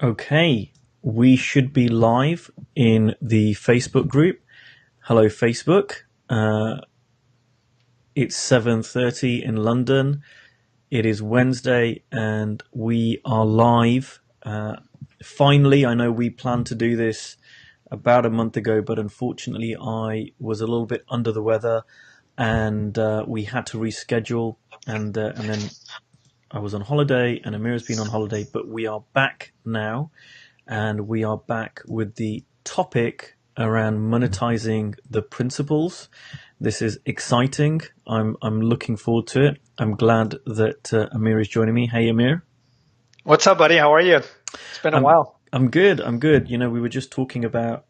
Okay, we should be live in the Facebook group. Hello, Facebook. It's 7:30 in London. It is Wednesday, and we are live. Finally, I know we planned to do this about a month ago, but unfortunately, I was a little bit under the weather, and we had to reschedule. And then I was on holiday, and Amir has been on holiday, but we are back now, and we are back with the topic around monetizing the principles. This is exciting. I'm looking forward to it. I'm glad that Amir is joining me. Hey, Amir. What's up, buddy? How are you? It's been a while. I'm good. I'm good. You know, we were just talking about,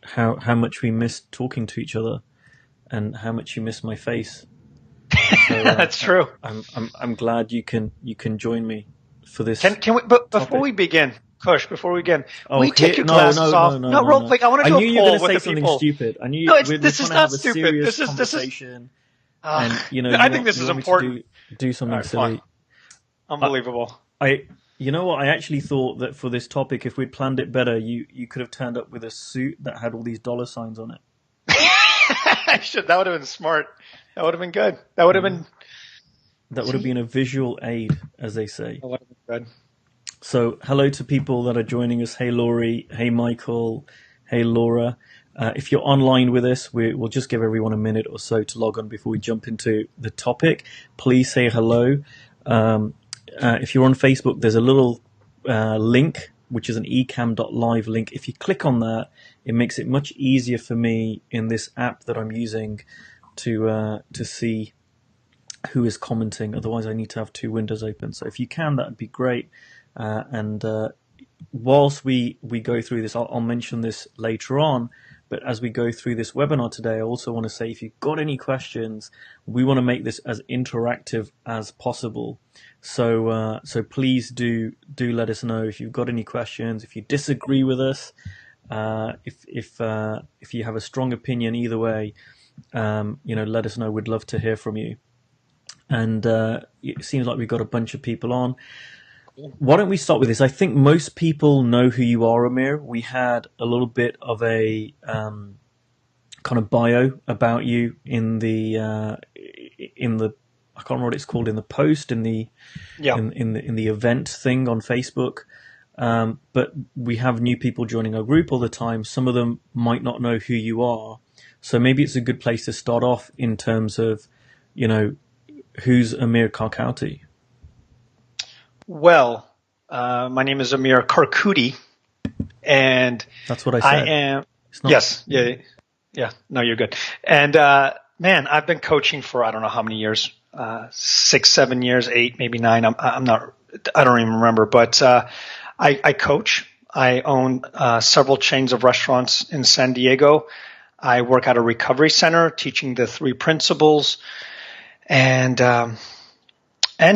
how much we miss talking to each other, and how much you miss my face. So, That's true. I'm glad you can join me for this. Can we? But before we begin, Kush, before we begin, will you take your no, glasses off? No, real quick. I want to do I knew a you were poll going to with say the something people. stupid. I knew No, we're this trying is to not have a stupid. serious This is. conversation, and I you think this is want me important. to do something All right, silly. fine. Unbelievable. You know what? I actually thought that for this topic, if we'd planned it better, you could have turned up with a suit that had all these dollar signs on it. I should. That would have been smart. That would have been good. That would have been. That would have been a visual aid, as they say. That would have been good. So, hello to people that are joining us. Hey, Laurie. Hey, Michael. Hey, Laura. If you're online with us, we'll just give everyone a minute or so to log on before we jump into the topic. Please say hello. If you're on Facebook, there's a little link, which is an eCam.live link. If you click on that, it makes it much easier for me in this app that I'm using to see who is commenting. Otherwise, I need to have two windows open. So if you can, that would be great. Whilst we go through this, I'll mention this later on. But as we go through this webinar today, I also want to say, if you've got any questions, we want to make this as interactive as possible. So please do let us know if you've got any questions. If you disagree with us, if you have a strong opinion either way, let us know. We'd love to hear from you. And it seems like we've got a bunch of people on. Why don't we start with this? I think most people know who you are, Amir. We had a little bit of a kind of bio about you in the I can't remember what it's called, in the post, in the event thing on Facebook. But we have new people joining our group all the time. Some of them might not know who you are, so maybe it's a good place to start off in terms of, who's Amir Karkouti? Well, my name is Amir Karkouti, and that's what I said. I am. Yes. Yeah. No, you're good. And man, I've been coaching for I don't know how many years. 6, 7 years, 8, maybe 9. I'm not. I don't even remember. But I coach. I own several chains of restaurants in San Diego. I work at a recovery center teaching the 3 principles. And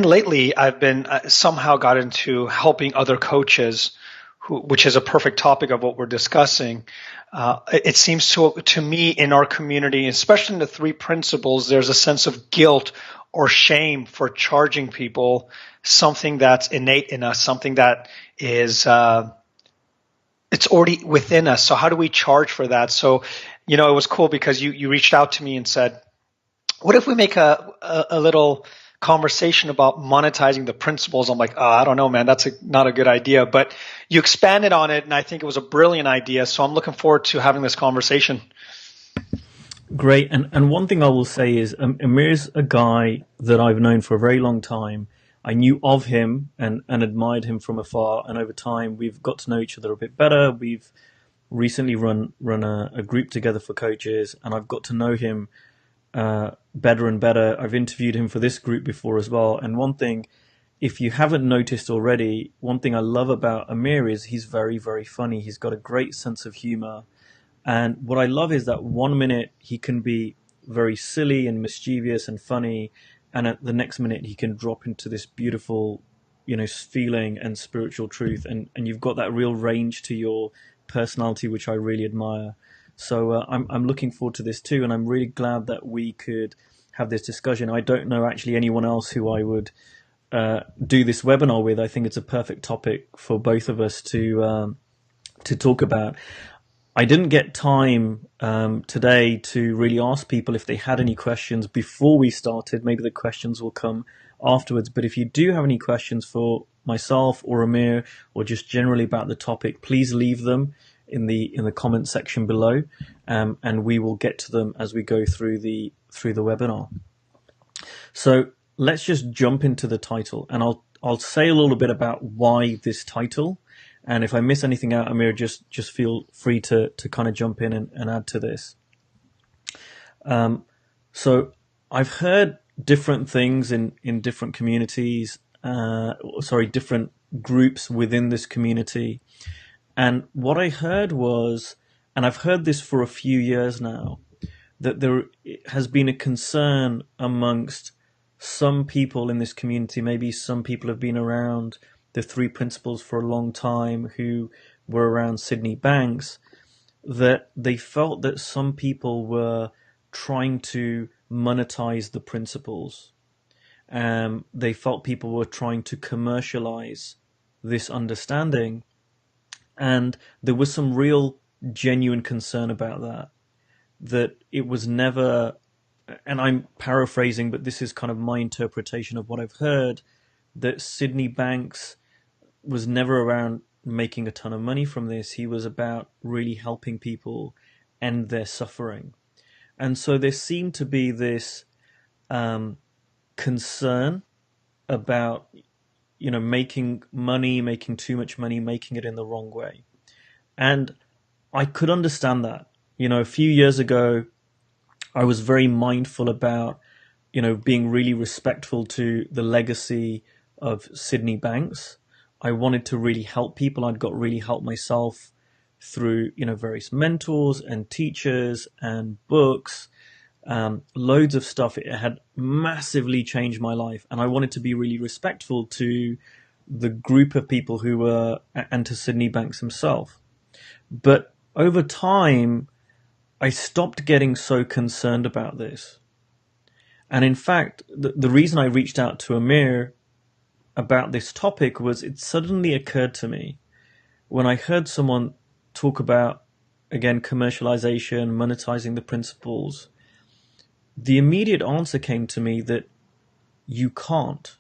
lately I've been somehow got into helping other coaches, which is a perfect topic of what we're discussing. It seems to me in our community, especially in the 3 principles, there's a sense of guilt or shame for charging people something that's innate in us, something that is it's already within us. So how do we charge for that? So, it was cool because you reached out to me and said, what if we make a little conversation about monetizing the principles? I'm like, I don't know, man, that's not a good idea. But you expanded on it, and I think it was a brilliant idea. So I'm looking forward to having this conversation. Great. And one thing I will say is Amir's a guy that I've known for a very long time. I knew of him and admired him from afar. And over time, we've got to know each other a bit better. We've recently run a group together for coaches, and I've got to know him better and better. I've interviewed him for this group before as well. And one thing, if you haven't noticed already, one thing I love about Amir is he's very, very funny. He's got a great sense of humor. And what I love is that 1 minute he can be very silly and mischievous and funny, and at the next minute he can drop into this beautiful, feeling and spiritual truth. And you've got that real range to your personality, which I really admire. So I'm looking forward to this too, and I'm really glad that we could have this discussion. I don't know actually anyone else who I would do this webinar with, I think it's a perfect topic for both of us to talk about. I didn't get time today to really ask people if they had any questions before we started. Maybe the questions will come afterwards. But if you do have any questions for myself or Amir, or just generally about the topic, please leave them in the comment section below, and we will get to them as we go through the webinar. So let's just jump into the title, and I'll say a little bit about why this title. And if I miss anything out, Amir, just feel free to kind of jump in and add to this. So I've heard different things in different communities, different groups within this community. And what I heard was, and I've heard this for a few years now, that there has been a concern amongst some people in this community. Maybe some people have been around the three principles for a long time, who were around Sydney Banks, that they felt that some people were trying to monetize the principles. They felt people were trying to commercialize this understanding. And there was some real genuine concern about that it was never, and I'm paraphrasing, but this is kind of my interpretation of what I've heard, that Sydney Banks was never around making a ton of money from this. He was about really helping people end their suffering. And so there seemed to be this concern about, making money, making too much money, making it in the wrong way. And I could understand that. A few years ago, I was very mindful about, being really respectful to the legacy of Sydney Banks. I wanted to really help people. I'd got really helped myself through, various mentors and teachers and books, loads of stuff. It had massively changed my life. And I wanted to be really respectful to the group of people who were, and to Sydney Banks himself. But over time, I stopped getting so concerned about this. And in fact, the reason I reached out to Amir about this topic was it suddenly occurred to me when I heard someone talk about, again, commercialization, monetizing the principles. The immediate answer came to me that you can't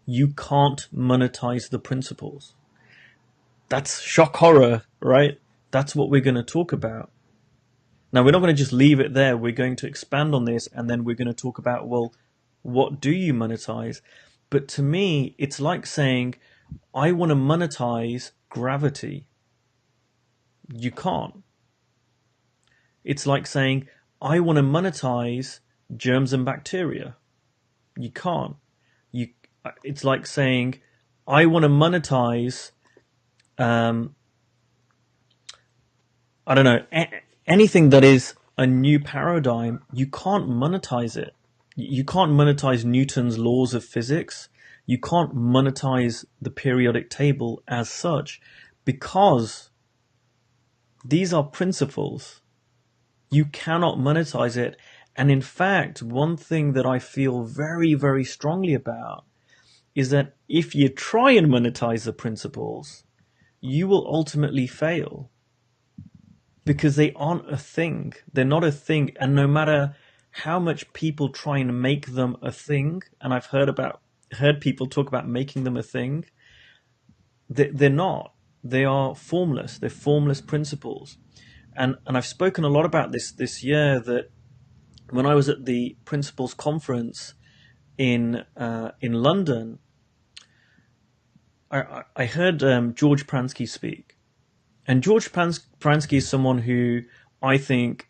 monetize the principles. That's shock horror, right? That's what we're going to talk about. Now, we're not going to just leave it there. We're going to expand on this, and then we're going to talk about, well, what do you monetize? But to me, it's like saying, I want to monetize gravity. You can't. It's like saying, I want to monetize germs and bacteria. You can't. It's like saying, I want to monetize, anything that is a new paradigm. You can't monetize it. You can't monetize Newton's laws of physics. You can't monetize the periodic table as such, because these are principles. You cannot monetize it. And in fact, one thing that I feel very, very strongly about is that if you try and monetize the principles, you will ultimately fail, because they aren't a thing. They're not a thing. And no matter how much people try and make them a thing, and I've heard people talk about making them a thing, they're not. They are formless. They're formless principles. And I've spoken a lot about this year, that when I was at the Principles Conference in London, I heard George Pransky speak. And George Pransky is someone who I think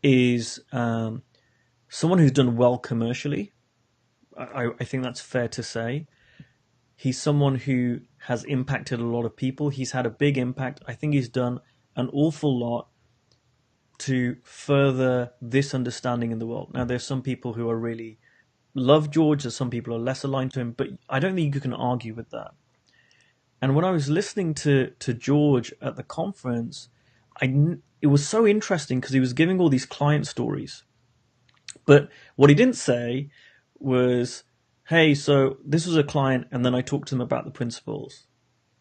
is someone who's done well commercially. I think that's fair to say. He's someone who has impacted a lot of people. He's had a big impact. I think he's done an awful lot to further this understanding in the world. Now, there's some people who are really love George, there's some people who are less aligned to him, but I don't think you can argue with that. And when I was listening to George at the conference, it was so interesting because he was giving all these client stories. But what he didn't say was hey, so this was a client, and then I talked to them about the principles.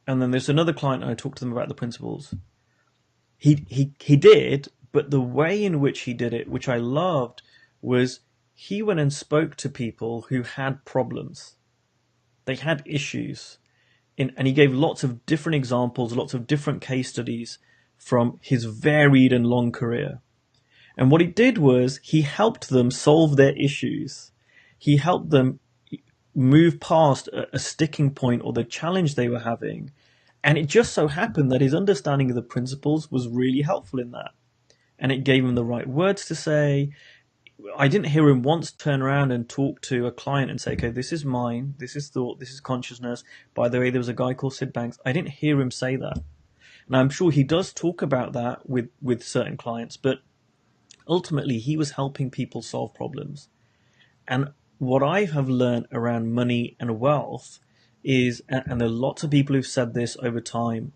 And then there's another client, and I talked to them about the principles. He did, but the way in which he did it, which I loved, was he went and spoke to people who had problems. They had issues. And he gave lots of different examples, lots of different case studies from his varied and long career. And what he did was he helped them solve their issues. He helped them move past a sticking point or the challenge they were having. And it just so happened that his understanding of the principles was really helpful in that. And it gave him the right words to say. I didn't hear him once turn around and talk to a client and say, okay, this is mind, this is thought, this is consciousness. By the way, there was a guy called Sid Banks. I didn't hear him say that. And I'm sure he does talk about that with certain clients, but ultimately he was helping people solve problems. And what I have learned around money and wealth is, and there are lots of people who've said this over time,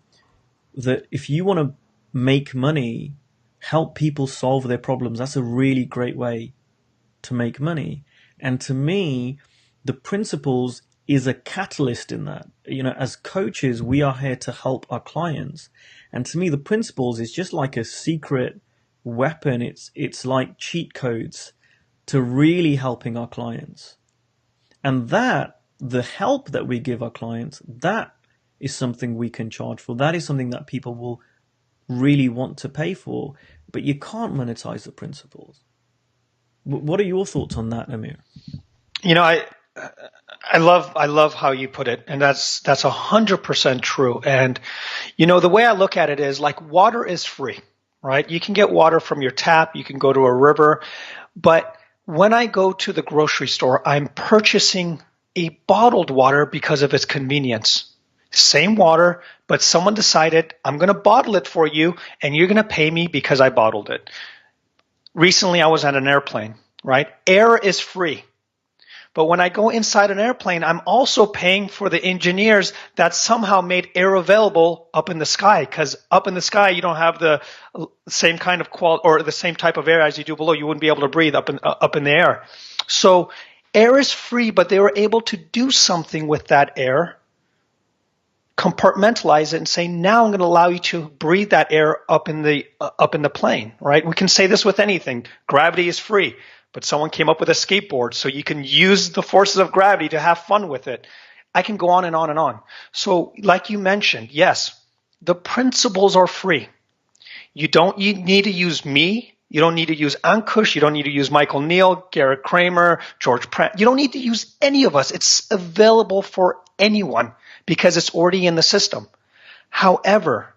that if you want to make money, help people solve their problems, that's a really great way to make money. And to me, the principles is a catalyst in that. As coaches, we are here to help our clients. And to me, the principles is just like a secret weapon. It's like cheat codes to really helping our clients. And that, the help that we give our clients, that is something we can charge for. That is something that people will really want to pay for. But you can't monetize the principles. What are your thoughts on that, Amir? I love how you put it, and that's 100% true. And the way I look at it is like water is free, right? You can get water from your tap, you can go to a river, but when I go to the grocery store, I'm purchasing a bottled water because of its convenience. Same water, but someone decided, I'm going to bottle it for you, and you're going to pay me because I bottled it. Recently, I was on an airplane, right? Air is free. But when I go inside an airplane, I'm also paying for the engineers that somehow made air available up in the sky, because up in the sky, you don't have the same kind of quality or the same type of air as you do below. You wouldn't be able to breathe up in the air. So air is free, but they were able to do something with that air, compartmentalize it and say, now I'm going to allow you to breathe that air up in the plane, right? We can say this with anything. Gravity is free. But someone came up with a skateboard, so you can use the forces of gravity to have fun with it. I can go on and on and on. So like you mentioned, yes, the principles are free. You need to use me. You don't need to use Ankush. You don't need to use Michael Neal, Garrett Kramer, George Pratt. You don't need to use any of us. It's available for anyone because it's already in the system. However,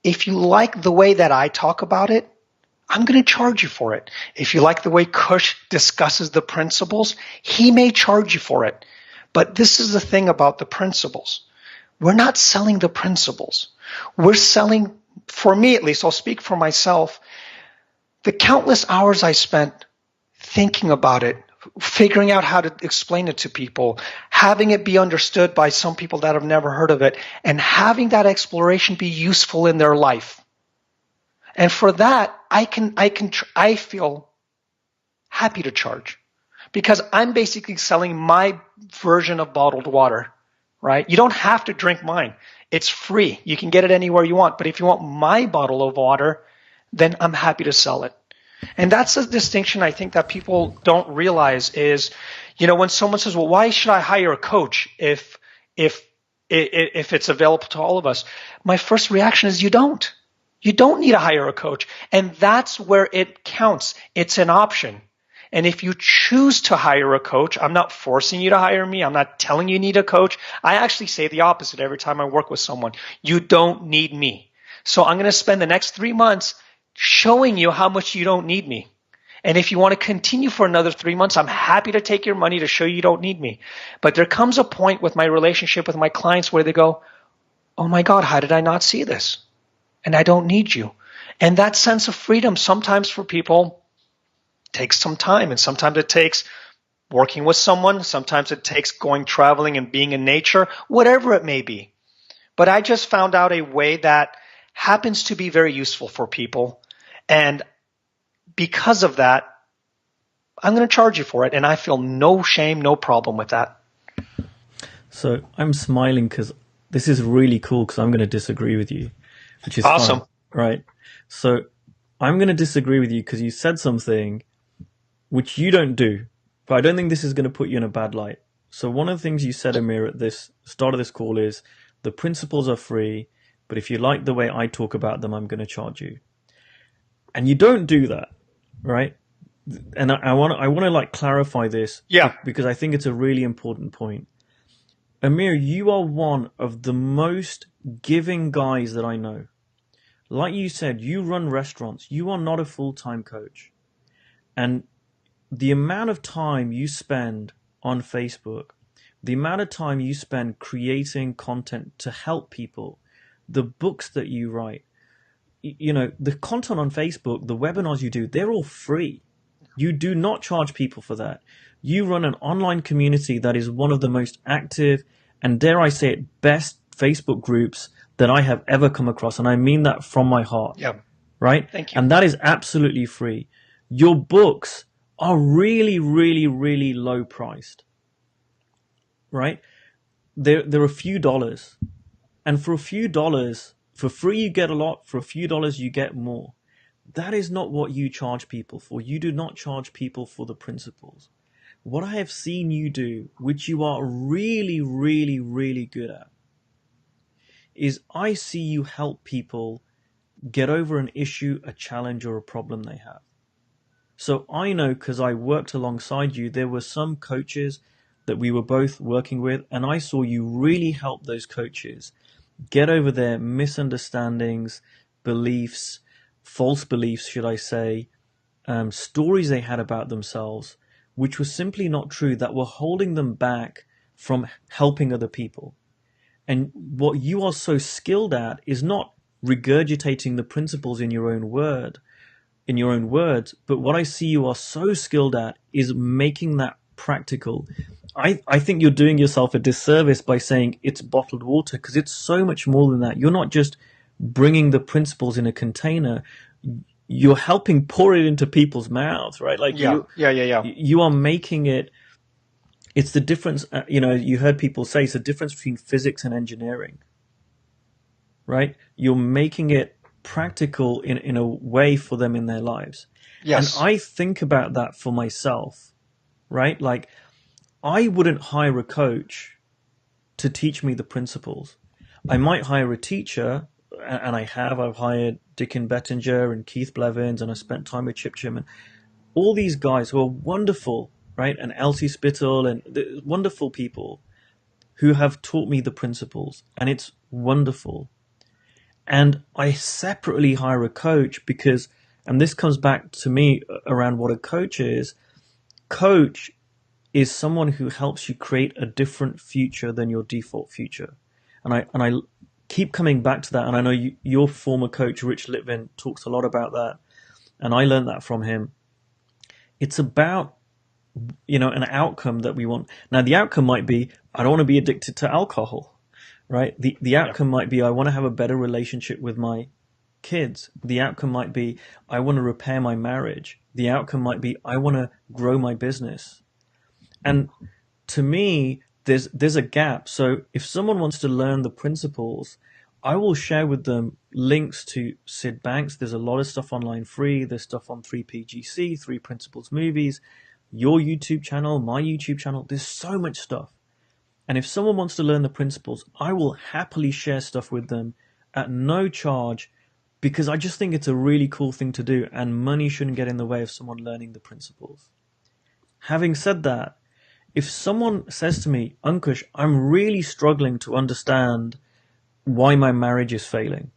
if you like the way that I talk about it, I'm going to charge you for it. If you like the way Kush discusses the principles, he may charge you for it. But this is the thing about the principles. We're not selling the principles. We're selling, for me at least, I'll speak for myself, the countless hours I spent thinking about it, figuring out how to explain it to people, having it be understood by some people that have never heard of it, and having that exploration be useful in their life. And for that, I feel happy to charge because I'm basically selling my version of bottled water, right? You don't have to drink mine. It's free. You can get it anywhere you want. But if you want my bottle of water, then I'm happy to sell it. And that's a distinction I think that people don't realize is, when someone says, well, why should I hire a coach if it's available to all of us? My first reaction is you don't. You don't need to hire a coach. And that's where it counts. It's an option. And if you choose to hire a coach, I'm not forcing you to hire me. I'm not telling you need a coach. I actually say the opposite every time I work with someone. You don't need me. So I'm going to spend the next 3 months showing you how much you don't need me. And if you want to continue for another 3 months, I'm happy to take your money to show you don't need me. But there comes a point with my relationship with my clients where they go, oh my God, how did I not see this? And I don't need you. And that sense of freedom sometimes for people takes some time. And sometimes it takes working with someone. Sometimes it takes going traveling and being in nature, whatever it may be. But I just found out a way that happens to be very useful for people. And because of that, I'm going to charge you for it. And I feel no shame, no problem with that. So I'm smiling because this is really cool because I'm going to disagree with you, which is Awesome. fine, right? So I'm going to disagree with you because you said something which you don't do, but I don't think this is going to put you in a bad light. So one of the things you said, Amir, at this start of this call is the principles are free, but if you like the way I talk about them, I'm going to charge you. And you don't do that, right? And I want to like clarify this Yeah. because I think it's a really important point. Amir, you are one of the most giving guys that I know. Like you said, you run restaurants. You are not a full-time coach. And the amount of time you spend on Facebook, the amount of time you spend creating content to help people, the books that you write, the content on Facebook, the webinars you do, they're all free. You do not charge people for that. You run an online community that is one of the most active and, dare I say it, best Facebook groups that I have ever come across. And I mean that from my heart, Yeah. right? Thank you. And that is absolutely free. Your books are really, really, really low priced, right? They're a few dollars. And for a few dollars, for free you get a lot, for a few dollars you get more. That is not what you charge people for. You do not charge people for the principles. What I have seen you do, which you are really, really, really good at, is I see you help people get over an issue, a challenge, or a problem they have. So I know because I worked alongside you, there were some coaches that we were both working with, and I saw you really help those coaches get over their misunderstandings, beliefs, false beliefs, should I say, stories they had about themselves, which were simply not true, that were holding them back from helping other people. And what you are so skilled at is not regurgitating the principles in your own words, but what I see you are so skilled at is making that practical. I think you're doing yourself a disservice by saying it's bottled water because it's so much more than that. You're not just bringing the principles in a container. You're helping pour it into people's mouths, right? Like Yeah. you are making it. It's the difference. You heard people say it's the difference between physics and engineering, right? You're making it practical in a way for them in their lives. Yes. And I think about that for myself, right? Like I wouldn't hire a coach to teach me the principles. I might hire a teacher, and I've hired Dickin Bettinger and Keith Blevins, and I spent time with Chip Chim and all these guys who are wonderful, right? And Elsie Spittle and wonderful people who have taught me the principles, and it's wonderful. And I separately hire a coach because, and this comes back to me around what a coach is. Coach is someone who helps you create a different future than your default future. And I keep coming back to that. And I know your former coach, Rich Litvin, talks a lot about that. And I learned that from him. It's about, an outcome that we want. Now, the outcome might be, I don't want to be addicted to alcohol, right? The outcome might be, I want to have a better relationship with my kids. The outcome might be, I want to repair my marriage. The outcome might be, I want to grow my business. And to me, there's a gap. So if someone wants to learn the principles, I will share with them links to Sid Banks. There's a lot of stuff online free. There's stuff on 3PGC, 3 Principles Movies, your YouTube channel, my YouTube channel. There's so much stuff. And if someone wants to learn the principles, I will happily share stuff with them at no charge because I just think it's a really cool thing to do and money shouldn't get in the way of someone learning the principles. Having said that, if someone says to me, Ankush, I'm really struggling to understand why my marriage is failing,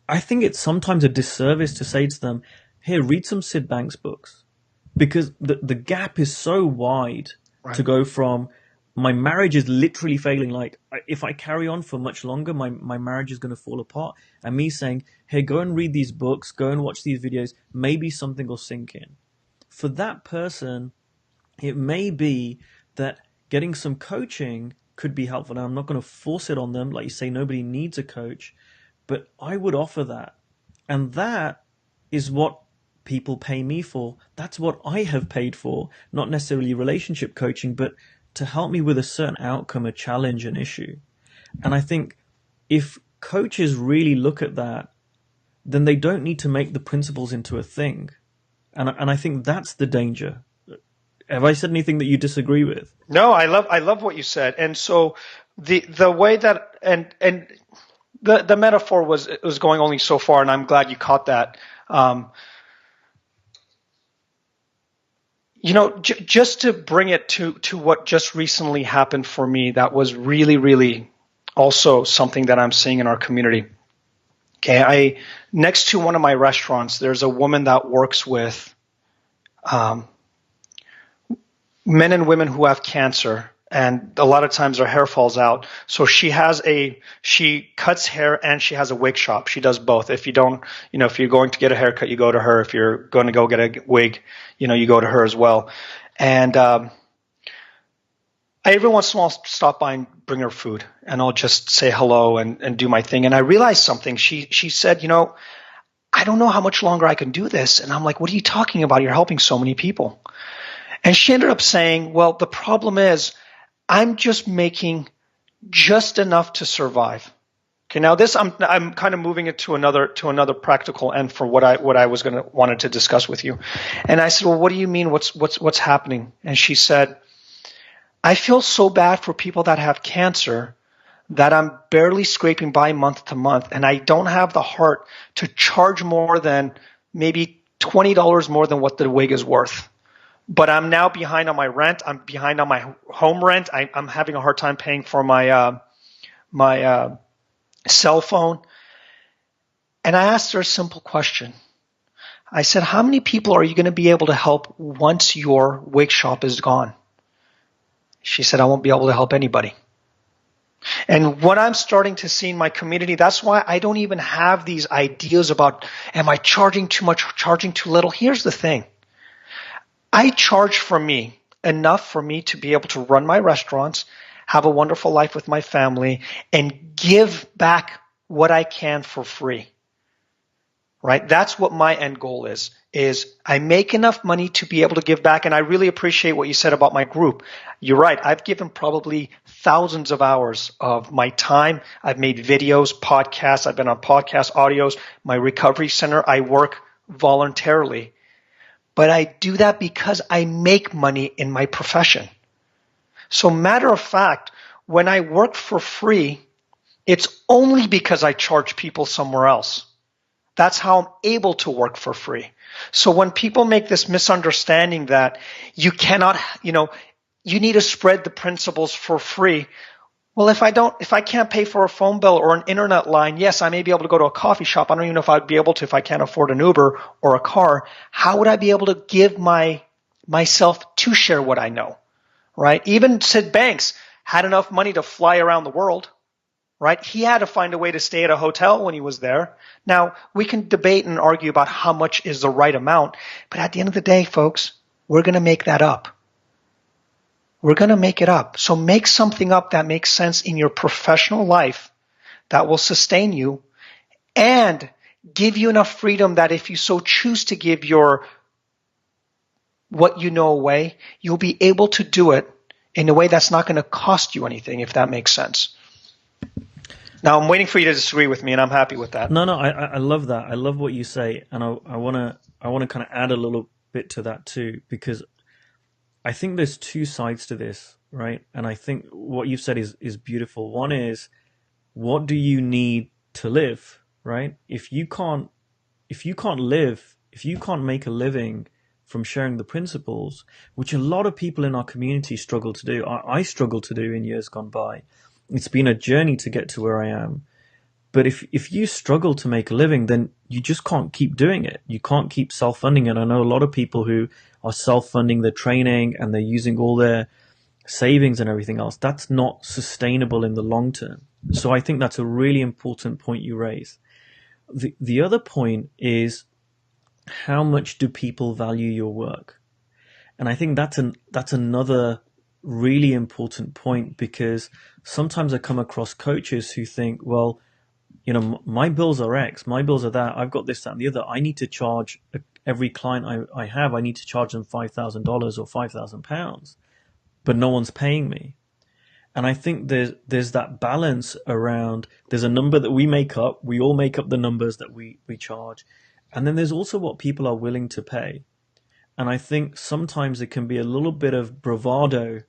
I think it's sometimes a disservice to say to them, here, read some Sid Banks books. Because the gap is so wide to go from my marriage is literally failing. Like if I carry on for much longer, my marriage is going to fall apart. And me saying, hey, go and read these books, go and watch these videos. Maybe something will sink in. For that person, it may be that getting some coaching could be helpful. Now, I'm not going to force it on them. Like you say, nobody needs a coach, but I would offer that. And that is what people pay me for. That's what I have paid for, not necessarily relationship coaching, but to help me with a certain outcome, a challenge, an issue. And I think if coaches really look at that, then they don't need to make the principles into a thing. And I think that's the danger. Have I said anything that you disagree with? No, I love what you said. And so the way that and the metaphor was going only so far, and I'm glad you caught that. Just to bring it to what just recently happened for me, that was really, really also something that I'm seeing in our community. Okay, next to one of my restaurants, there's a woman that works with men and women who have cancer, and a lot of times their hair falls out. So she cuts hair and she has a wig shop. She does both. If you're going to get a haircut, you go to her. If you're going to go get a wig, you go to her as well. And I every once in a while stop by and bring her food, and I'll just say hello and do my thing. And I realized something. She said, I don't know how much longer I can do this. And I'm like, what are you talking about? You're helping so many people. And she ended up saying, well, the problem is I'm just making just enough to survive. Okay, now this I'm kind of moving it to another practical end for what I was wanted to discuss with you. And I said, well, what do you mean? What's happening? And she said, I feel so bad for people that have cancer that I'm barely scraping by month to month, and I don't have the heart to charge more than maybe $20 more than what the wig is worth. But I'm now behind on my rent. I'm behind on my home rent. I'm having a hard time paying for my cell phone. And I asked her a simple question. I said, how many people are you going to be able to help once your wig shop is gone? She said, I won't be able to help anybody. And what I'm starting to see in my community, that's why I don't even have these ideas about, am I charging too much, charging too little? Here's the thing. I charge for me enough for me to be able to run my restaurants, have a wonderful life with my family, and give back what I can for free. Right? That's what my end goal is I make enough money to be able to give back. And I really appreciate what you said about my group. You're right. I've given probably thousands of hours of my time. I've made videos, podcasts. I've been on podcast audios. My recovery center, I work voluntarily. But I do that because I make money in my profession. So matter of fact, when I work for free, it's only because I charge people somewhere else. That's how I'm able to work for free. So when people make this misunderstanding that you cannot, you need to spread the principles for free. Well, if I can't pay for a phone bill or an internet line, yes, I may be able to go to a coffee shop. I don't even know if I'd be able to if I can't afford an Uber or a car. How would I be able to give myself to share what I know, right? Even Sid Banks had enough money to fly around the world, right? He had to find a way to stay at a hotel when he was there. Now, we can debate and argue about how much is the right amount, but at the end of the day, folks, we're going to make that up. We're going to make it up. So make something up that makes sense in your professional life that will sustain you and give you enough freedom that if you so choose to give what you know away, you'll be able to do it in a way that's not going to cost you anything, if that makes sense. Now, I'm waiting for you to disagree with me, and I'm happy with that. No, I love that. I love what you say, and I want to kind of add a little bit to that too, because I think there's two sides to this, right? And I think what you've said is beautiful. One is, what do you need to live, right? If you can't make a living from sharing the principles, which a lot of people in our community struggle to do, I struggled to do in years gone by. It's been a journey to get to where I am. But if you struggle to make a living, then you just can't keep doing it. You can't keep self-funding it. I know a lot of people who are self-funding their training and they're using all their savings and everything else. That's not sustainable in the long term. So I think that's a really important point you raise. The other point is, how much do people value your work? And I think that's another really important point, because sometimes I come across coaches who think, well, my bills are X, my bills are that, I've got this, that, and the other. I need to charge every client I have, I need to charge them $5,000 or £5,000. but no one's paying me. And I think there's that balance around, there's a number that we make up. We all make up the numbers that we charge. And then there's also what people are willing to pay. And I think sometimes it can be a little bit of bravado.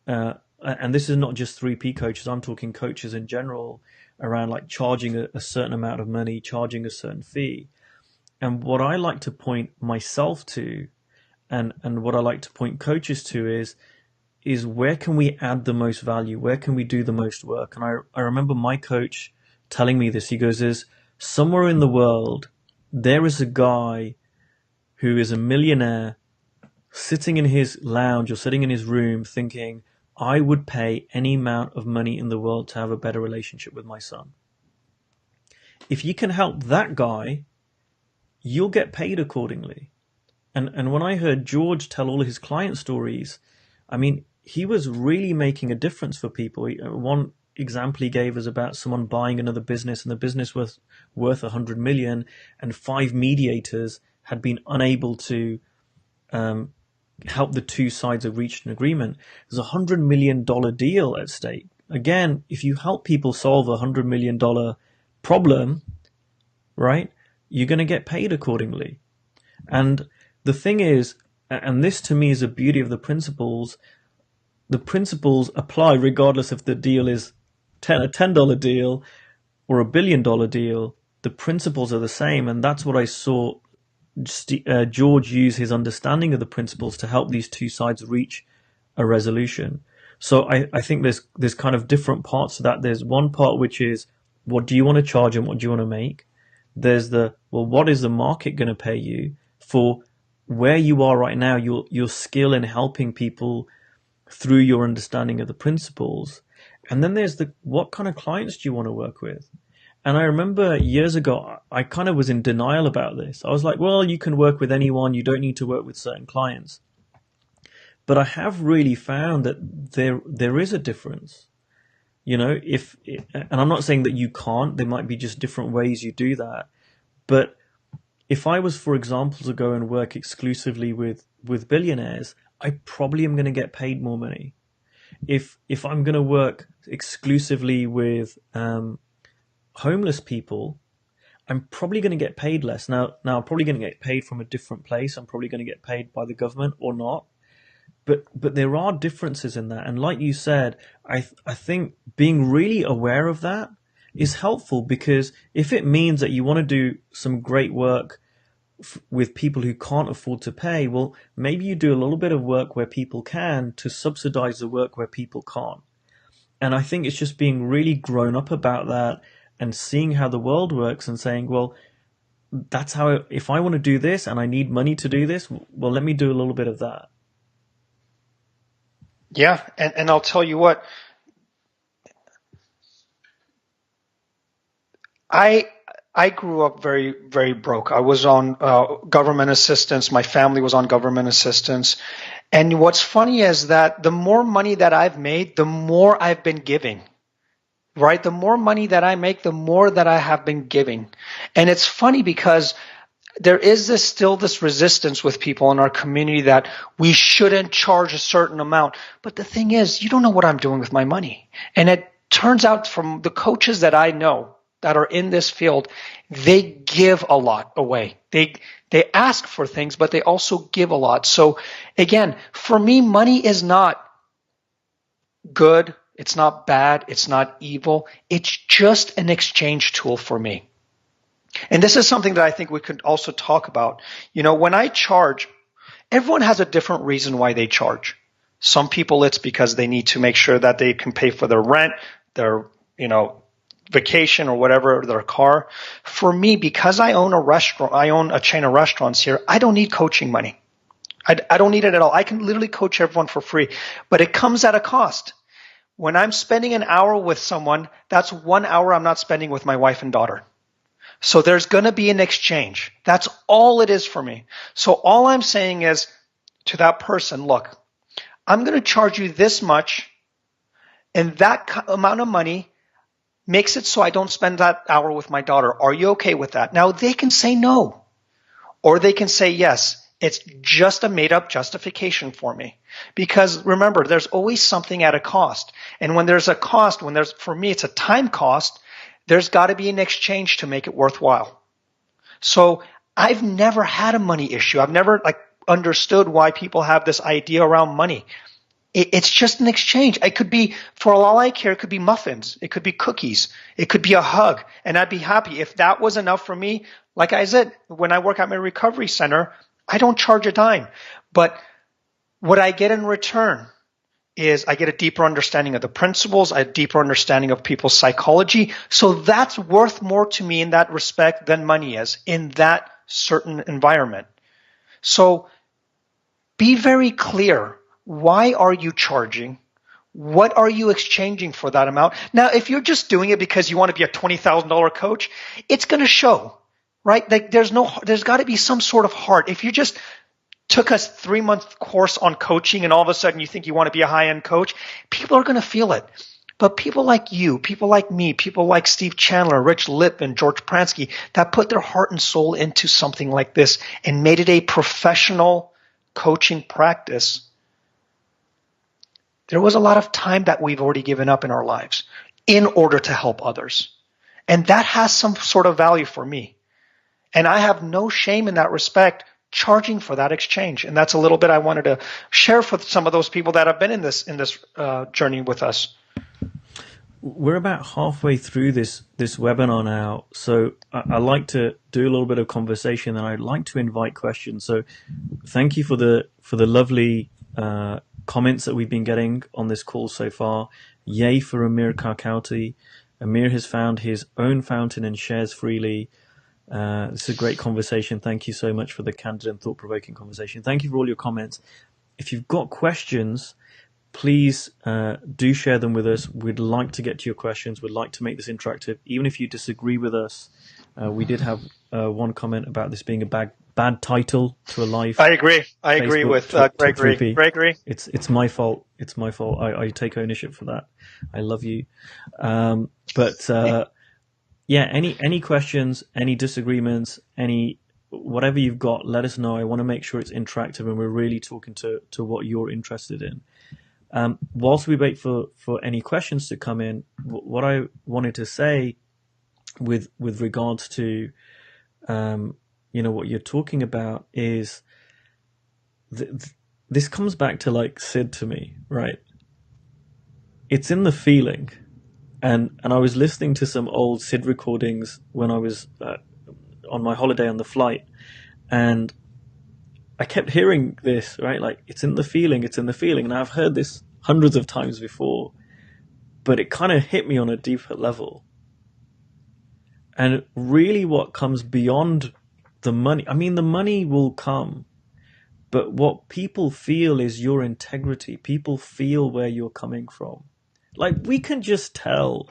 And this is not just 3P coaches. I'm talking coaches in general around like charging a certain amount of money, charging a certain fee. And what I like to point myself to and what I like to point coaches to is where can we add the most value? Where can we do the most work? And I remember my coach telling me this. He goes, there's somewhere in the world, there is a guy who is a millionaire sitting in his lounge or sitting in his room thinking, I would pay any amount of money in the world to have a better relationship with my son. If you can help that guy, you'll get paid accordingly. And when I heard George tell all of his client stories, I mean, he was really making a difference for people. One example he gave was about someone buying another business, and the business was worth 100 million, and 5 mediators had been unable to help the two sides have reached an agreement. There's $100 million deal at stake. Again, if you help people solve $100 million problem, right, you're going to get paid accordingly. And the thing is, and this to me is the beauty of the principles apply regardless if the deal is a $10 deal or $1 billion deal. The principles are the same, and that's what I saw George use his understanding of the principles to help these two sides reach a resolution. So I think there's kind of different parts to that. There's one part which is, what do you want to charge and what do you want to make? There's what is the market going to pay you for where you are right now, your skill in helping people through your understanding of the principles. And then there's what kind of clients do you want to work with? And I remember years ago, I kind of was in denial about this. I was like, well, you can work with anyone. You don't need to work with certain clients. But I have really found that there is a difference. You know, and I'm not saying that you can't. There might be just different ways you do that. But if I was, for example, to go and work exclusively with billionaires, I probably am going to get paid more money. If I'm going to work exclusively with homeless people, I'm probably going to get paid less. Now I'm probably going to get paid from a different place. I'm probably going to get paid by the government or not. But there are differences in that. And like you said, I think being really aware of that is helpful, because if it means that you want to do some great work with people who can't afford to pay, well, maybe you do a little bit of work where people can to subsidize the work where people can't. And I think it's just being really grown up about that and seeing how the world works and saying, well, that's how, if I want to do this and I need money to do this, well, let me do a little bit of that. Yeah, and I'll tell you what, I grew up very, very broke. I was on government assistance. My family was on government assistance. And what's funny is that the more money that I've made, the more I've been giving. Right? The more money that I make, the more that I have been giving. And it's funny because there is still this resistance with people in our community that we shouldn't charge a certain amount. But the thing is, you don't know what I'm doing with my money. And it turns out from the coaches that I know that are in this field, they give a lot away. They ask for things, but they also give a lot. So again, for me, money is not good. It's not bad. It's not evil. It's just an exchange tool for me. And this is something that I think we could also talk about. You know, when I charge, everyone has a different reason why they charge. Some people, it's because they need to make sure that they can pay for their rent, their, vacation or whatever, their car. For me, because I own a chain of restaurants here, I don't need coaching money. I don't need it at all. I can literally coach everyone for free, but it comes at a cost. When I'm spending an hour with someone, that's 1 hour I'm not spending with my wife and daughter. So there's going to be an exchange. That's all it is for me. So all I'm saying is to that person, look, I'm going to charge you this much, and that amount of money makes it so I don't spend that hour with my daughter. Are you okay with that? Now, they can say no, or they can say yes. It's just a made up justification for me. Because remember, there's always something at a cost. And when there's a cost, for me, it's a time cost, there's got to be an exchange to make it worthwhile. So I've never had a money issue. I've never understood why people have this idea around money. It's just an exchange. It could be, for all I care, it could be muffins. It could be cookies. It could be a hug. And I'd be happy. If that was enough for me, like I said, when I work at my recovery center, I don't charge a dime. But what I get in return is I get a deeper understanding of the principles, a deeper understanding of people's psychology. So that's worth more to me in that respect than money is in that certain environment. So be very clear. Why are you charging? What are you exchanging for that amount? Now, if you're just doing it because you want to be a $20,000 coach, it's going to show, right? Like there's got to be some sort of heart. If you just took a 3-month course on coaching and all of a sudden you think you want to be a high-end coach, people are going to feel it. But people like you, people like me, people like Steve Chandler, Rich Lippman, George Pransky, that put their heart and soul into something like this and made it a professional coaching practice, there was a lot of time that we've already given up in our lives in order to help others. And that has some sort of value for me. And I have no shame in that respect charging for that exchange. And that's a little bit I wanted to share with some of those people that have been in this journey with us. We're about halfway through this webinar now, so I like to do a little bit of conversation, and I'd like to invite questions. So thank you for the lovely comments that we've been getting on this call so far. Yay for Amir Karkouti. Amir has found his own fountain and shares freely. This is a great conversation. Thank you so much for the candid and thought-provoking conversation. Thank you for all your comments. If you've got questions, please do share them with us. We'd like to get to your questions. We'd like to make this interactive. Even if you disagree with us, we did have one comment about this being a bad title to a live. I agree. I agree with Gregory. Gregory, it's my fault. It's my fault. I take ownership for that. I love you. Yeah. Any questions? Any disagreements? Whatever you've got, let us know. I want to make sure it's interactive, and we're really talking to what you're interested in. Whilst we wait for any questions to come in, what I wanted to say with regards to what you're talking about is this comes back to like Sid to me, right? It's in the feeling, and I was listening to some old Sid recordings when I was on my holiday on the flight, and I kept hearing this, right? Like, it's in the feeling, it's in the feeling. And I've heard this hundreds of times before, but it kind of hit me on a deeper level. And really what comes beyond the money, I mean, the money will come, but what people feel is your integrity. People feel where you're coming from. Like, we can just tell,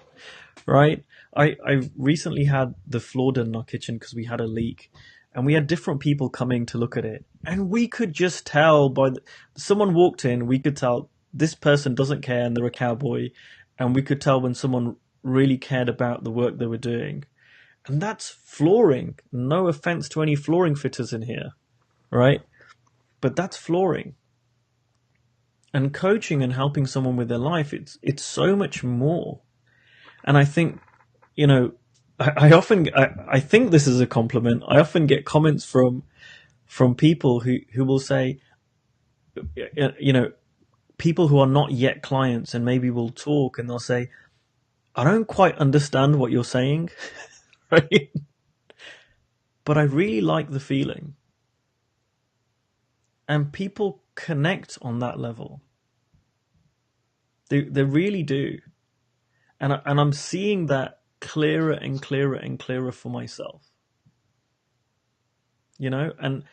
right? I recently had the floor done in our kitchen because we had a leak. And we had different people coming to look at it. And we could just tell someone walked in, we could tell this person doesn't care and they're a cowboy. And we could tell when someone really cared about the work they were doing. And that's flooring. No offense to any flooring fitters in here, right? But that's flooring. And coaching and helping someone with their life, it's so much more. And I think, I think this is a compliment. I often get comments from people who will say, people who are not yet clients, and maybe we'll talk and they'll say, I don't quite understand what you're saying, right? But I really like the feeling. And people connect on that level. They really do. And I'm seeing that clearer and clearer and clearer for myself. And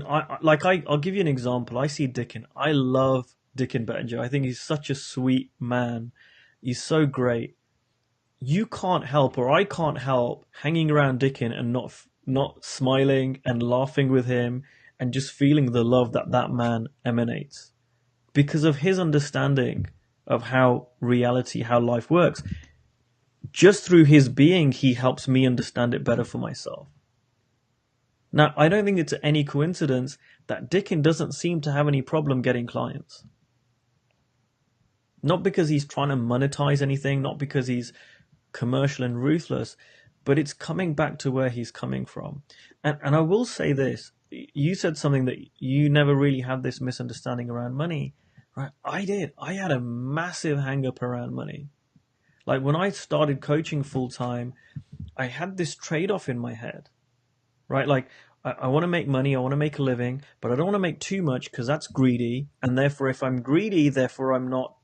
I'll give you an example. I see Dickin. I love Dickin Bettinger. I think he's such a sweet man. He's so great. You can't help, or I can't help, hanging around Dickin and not smiling and laughing with him and just feeling the love that man emanates because of his understanding of how life works. Just through his being, he helps me understand it better for myself. Now, I don't think it's any coincidence that Dickin doesn't seem to have any problem getting clients. Not because he's trying to monetize anything, not because he's commercial and ruthless, but it's coming back to where he's coming from. And I will say this, you said something that you never really had this misunderstanding around money, right? I did. I had a massive hang up around money. Like when I started coaching full time, I had this trade-off in my head, right? Like I want to make money, I want to make a living, but I don't want to make too much because that's greedy. And therefore, if I'm greedy, therefore I'm not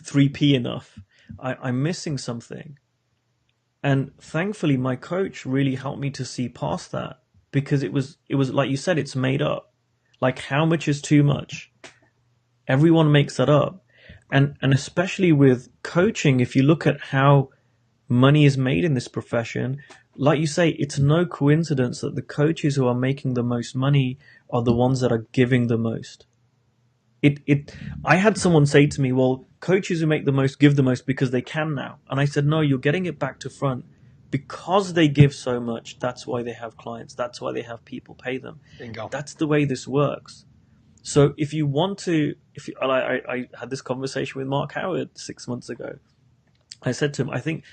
3p enough. I'm missing something. And thankfully, my coach really helped me to see past that, because it was like you said, it's made up. Like how much is too much? Everyone makes that up. And especially with coaching, if you look at how money is made in this profession, like you say, it's no coincidence that the coaches who are making the most money are the ones that are giving the most. I had someone say to me, well, coaches who make the most give the most because they can now. And I said, no, you're getting it back to front. Because they give so much, that's why they have clients. That's why they have people pay them. Bingo. That's the way this works. So if you want to, I had this conversation with Mark Howard 6 months ago. I said to him, I think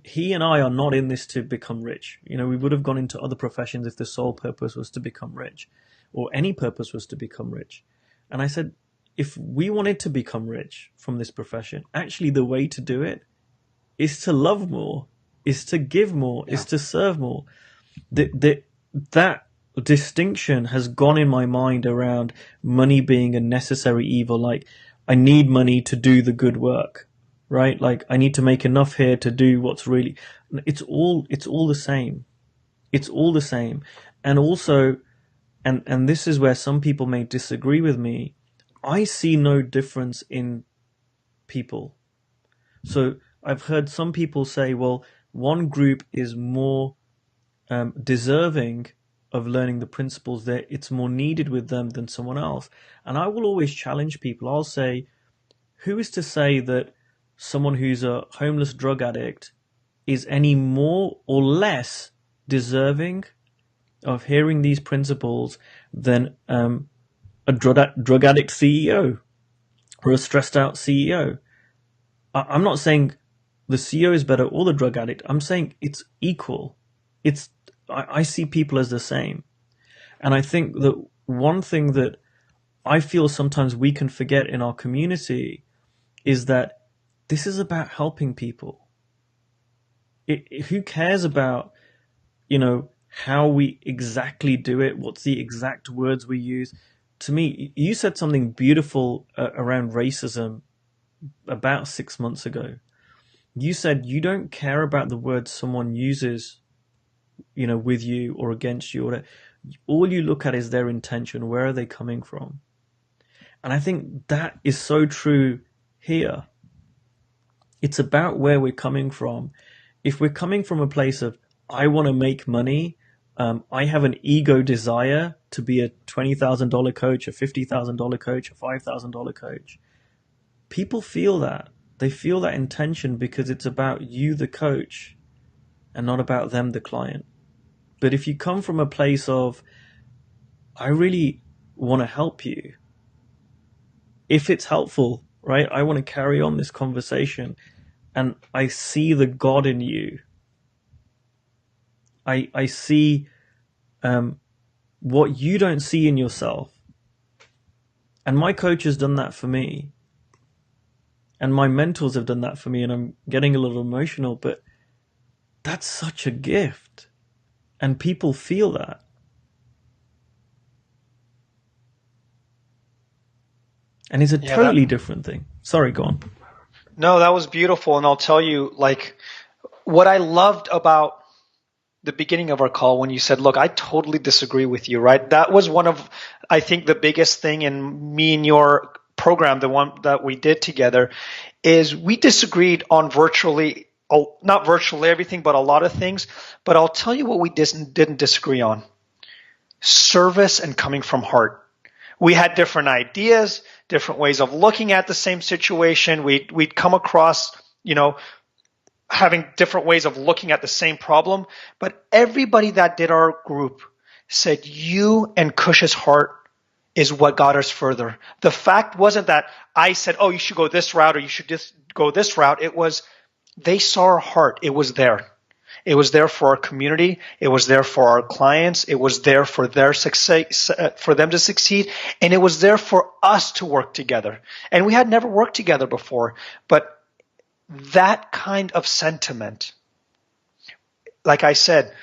he and I are not in this to become rich. You know, we would have gone into other professions if the sole purpose was to become rich, or any purpose was to become rich. And I said, if we wanted to become rich from this profession, actually the way to do it is to love more, is to give more, is to serve more. That distinction has gone in my mind around money being a necessary evil. Like I need money to do the good work, right? Like I need to make enough here to do what's really, it's all the same. It's all the same. And also, and this is where some people may disagree with me, I see no difference in people. So I've heard some people say, well, one group is more deserving of learning the principles, that it's more needed with them than someone else. And I will always challenge people. I'll say, who is to say that someone who's a homeless drug addict is any more or less deserving of hearing these principles than a drug addict CEO or a stressed out CEO? I'm not saying the CEO is better or the drug addict. I'm saying it's equal. I see people as the same. And I think that one thing that I feel sometimes we can forget in our community is that this is about helping people. Who cares about, how we exactly do it? What's the exact words we use? To me, you said something beautiful around racism about 6 months ago. You said you don't care about the words someone uses, with you or against you. All you look at is their intention. Where are they coming from? And I think that is so true here. It's about where we're coming from. If we're coming from a place of, I want to make money, I have an ego desire to be a $20,000 coach, a $50,000 coach, a $5,000 coach, people feel that. They feel that intention because it's about you, the coach, and not about them, the client. But if you come from a place of, I really want to help you, if it's helpful, right? I want to carry on this conversation, and I see the God in you. I see what you don't see in yourself. And my coach has done that for me. And my mentors have done that for me, and I'm getting a little emotional, but that's such a gift. And people feel that. And it's a totally different thing. Sorry, go on. No, that was beautiful. And I'll tell you, what I loved about the beginning of our call when you said, look, I totally disagree with you, right? That was one of, I think, the biggest thing in me and your program, the one that we did together, is we disagreed on not virtually everything, but a lot of things. But I'll tell you what we didn't disagree on. Service and coming from heart. We had different ideas, different ways of looking at the same situation. We'd come across, having different ways of looking at the same problem. But everybody that did our group said, you and Kush's heart is what got us further. The fact wasn't that I said, oh, you should go this route or you should just go this route. It was they saw our heart. It was there. It was there for our community. It was there for our clients. It was there for their success, for them to succeed. And it was there for us to work together. And we had never worked together before. But that kind of sentiment, like I said,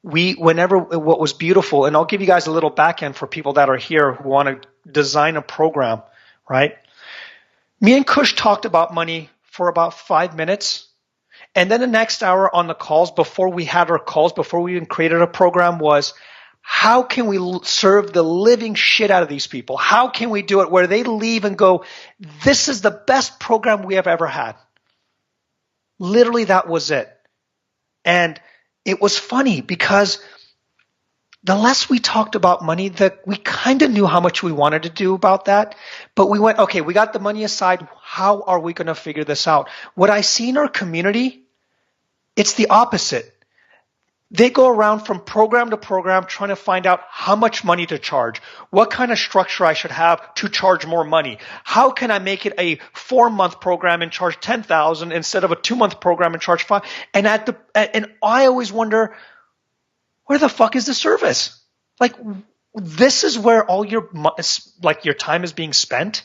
what was beautiful, and I'll give you guys a little back end for people that are here who want to design a program, right? Me and Kush talked about money for about 5 minutes. And then the next hour on the calls, before we had our calls, before we even created a program, was how can we serve the living shit out of these people? How can we do it where they leave and go, this is the best program we have ever had? Literally, that was it. And it was funny because the less we talked about money, we kind of knew how much we wanted to do about that. But we went, okay, we got the money aside. How are we going to figure this out? What I see in our community, it's the opposite. They go around from program to program trying to find out how much money to charge, what kind of structure I should have to charge more money. How can I make it a 4-month program and charge $10,000 instead of a 2-month program and charge $5,000? And I always wonder, where the fuck is the service? Like, this is where all your time is being spent,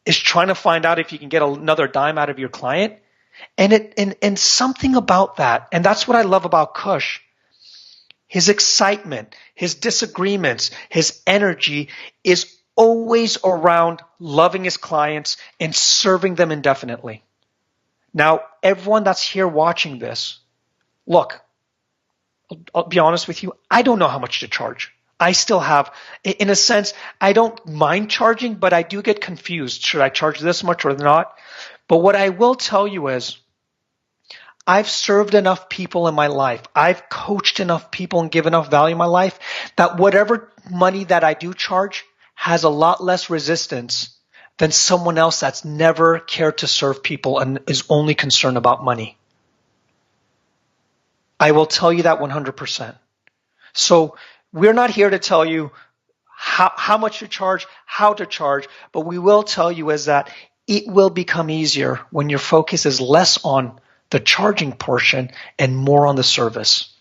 is trying to find out if you can get another dime out of your client. And something about that, and that's what I love about Kush. His excitement, his disagreements, his energy is always around loving his clients and serving them indefinitely. Now, everyone that's here watching this, look, I'll be honest with you, I don't know how much to charge. I still have, in a sense, I don't mind charging, but I do get confused. Should I charge this much or not? But what I will tell you is, I've served enough people in my life. I've coached enough people and given enough value in my life that whatever money that I do charge has a lot less resistance than someone else that's never cared to serve people and is only concerned about money. I will tell you that 100%. So we're not here to tell you how much to charge, how to charge, but we will tell you is that it will become easier when your focus is less on the charging portion and more on the service.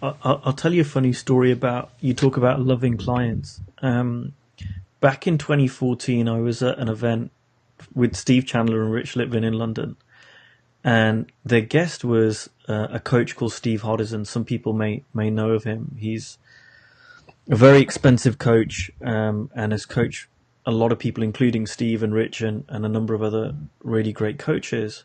I'll tell you a funny story about, you talk about loving clients. Back in 2014, I was at an event with Steve Chandler and Rich Litvin in London. And their guest was a coach called Steve Hardison. Some people may know of him. He's a very expensive coach and has coached a lot of people, including Steve and Rich and a number of other really great coaches.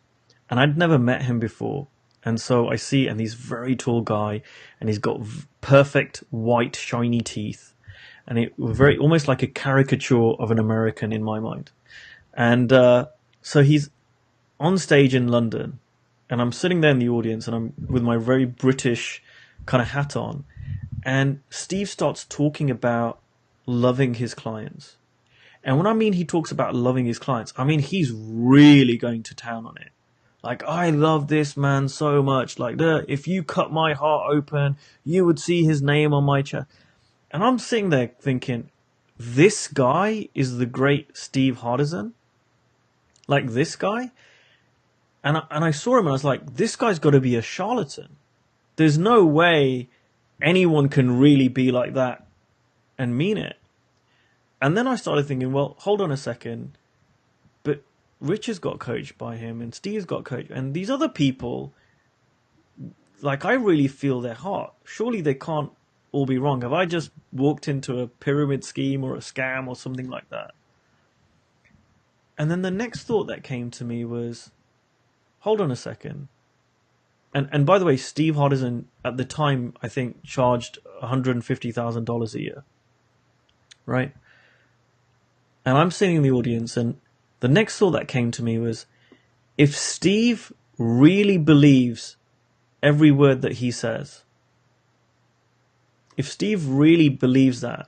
And I'd never met him before. And so I see, and he's a very tall guy, and he's got perfect white shiny teeth. And it was very, almost like a caricature of an American in my mind. And so he's on stage in London, and I'm sitting there in the audience, and I'm with my very British kind of hat on, and Steve starts talking about loving his clients. And when I mean he talks about loving his clients, I mean he's really going to town on it. Like, I love this man so much. Like, if you cut my heart open, you would see his name on my chest. And I'm sitting there thinking, this guy is the great Steve Hardison? Like, this guy? And I saw him and I was like, this guy's got to be a charlatan. There's no way anyone can really be like that and mean it. And then I started thinking, well, hold on a second. But Rich has got coached by him and Steve's got coached. And these other people, like, I really feel their heart. Surely they can't all be wrong. Have I just walked into a pyramid scheme or a scam or something like that? And then the next thought that came to me was, hold on a second. And by the way, Steve Hardison at the time, I think, charged $150,000 a year. Right? And I'm sitting in the audience, and the next thought that came to me was, if Steve really believes every word that he says, if Steve really believes that,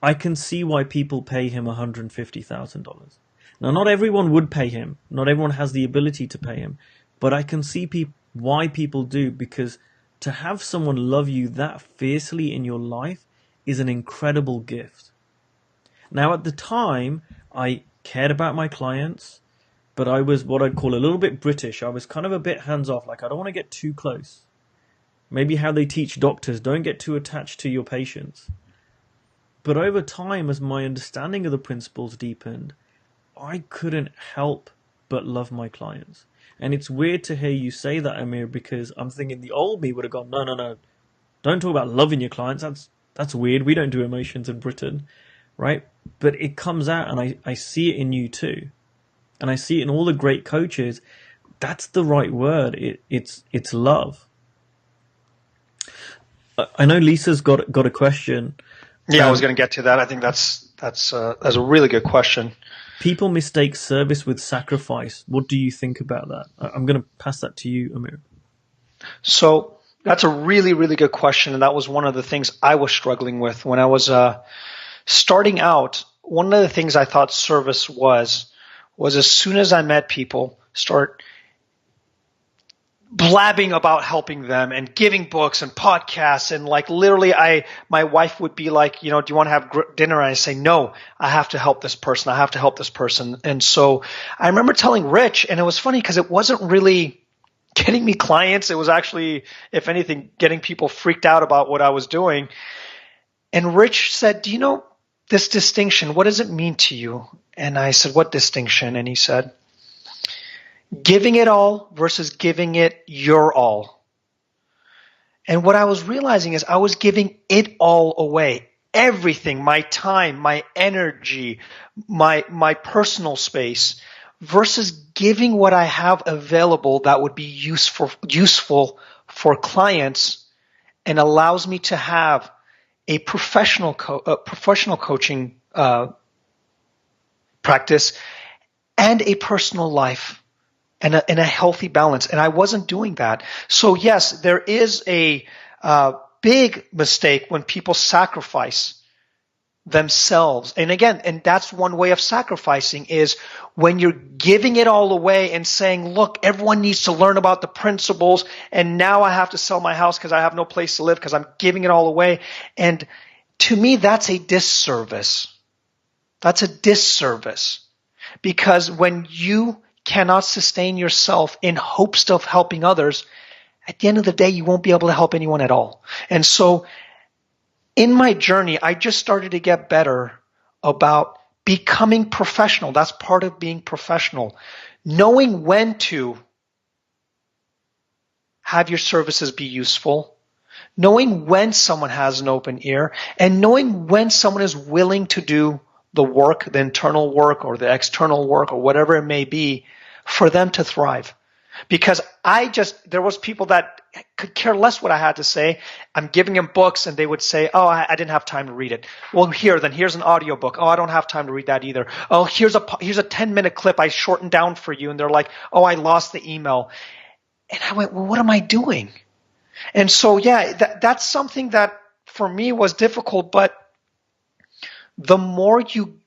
I can see why people pay him $150,000. Now, not everyone would pay him. Not everyone has the ability to pay him. But I can see why people do, because to have someone love you that fiercely in your life is an incredible gift. Now, at the time, I cared about my clients, but I was what I'd call a little bit British. I was kind of a bit hands off, like I don't want to get too close. Maybe how they teach doctors, don't get too attached to your patients. But over time, as my understanding of the principles deepened, I couldn't help but love my clients. And it's weird to hear you say that, Amir, because I'm thinking the old me would have gone, no, no, no, don't talk about loving your clients. That's weird. We don't do emotions in Britain, right? But it comes out, and I see it in you too. And I see it in all the great coaches. That's the right word. It's love. I know Lisa's got a question. Yeah, I was going to get to that. I think that's a really good question. People mistake service with sacrifice. What do you think about that? I'm going to pass that to you, Amir. So that's a really, really good question. And that was one of the things I was struggling with when I was starting out. One of the things I thought service was as soon as I met people, start blabbing about helping them and giving books and podcasts, and like literally my wife would be like, do you want to have dinner? And I say, no, I have to help this person. I have to help this person. And so I remember telling Rich, and it was funny because it wasn't really getting me clients. It was actually, if anything, getting people freaked out about what I was doing. And Rich said, do you know this distinction? What does it mean to you? And I said, what distinction? And he said, giving it all versus giving it your all. And what I was realizing is I was giving it all away. Everything, my time, my energy, my personal space, versus giving what I have available that would be useful for clients and allows me to have a professional coaching practice and a personal life. And a healthy balance. And I wasn't doing that. So yes, there is a big mistake when people sacrifice themselves. And again, and that's one way of sacrificing is when you're giving it all away and saying, look, everyone needs to learn about the principles. And now I have to sell my house because I have no place to live because I'm giving it all away. And to me, that's a disservice. That's a disservice. Because when you cannot sustain yourself in hopes of helping others, at the end of the day, you won't be able to help anyone at all. And so in my journey, I just started to get better about becoming professional. That's part of being professional. Knowing when to have your services be useful, knowing when someone has an open ear, and knowing when someone is willing to do the work, the internal work or the external work or whatever it may be, for them to thrive. Because there was people that could care less what I had to say. I'm giving them books and they would say, oh, I didn't have time to read it. Well, here's an audio book. Oh, I don't have time to read that either. Oh, here's a 10-minute clip I shortened down for you. And they're like, oh, I lost the email. And I went, well, what am I doing? And so, yeah, that's something that for me was difficult. But the more you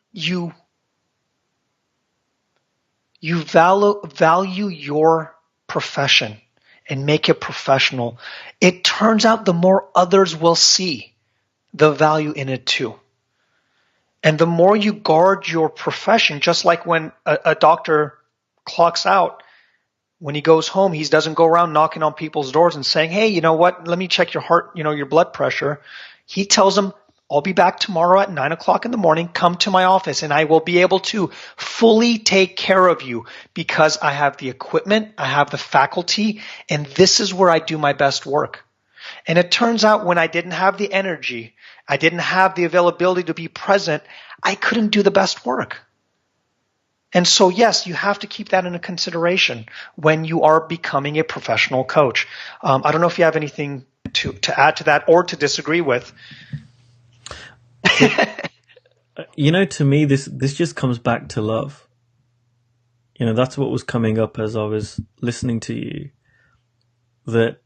value your profession and make it professional, it turns out the more others will see the value in it too. And the more you guard your profession, just like when a doctor clocks out, when he goes home, he doesn't go around knocking on people's doors and saying, hey, you know what, let me check your heart, your blood pressure. He tells them, I'll be back tomorrow at 9 o'clock in the morning. Come to my office and I will be able to fully take care of you because I have the equipment, I have the faculty, and this is where I do my best work. And it turns out when I didn't have the energy, I didn't have the availability to be present, I couldn't do the best work. And so, yes, you have to keep that into consideration when you are becoming a professional coach. I don't know if you have anything to add to that or to disagree with. To me, this just comes back to love. That's what was coming up as I was listening to you. That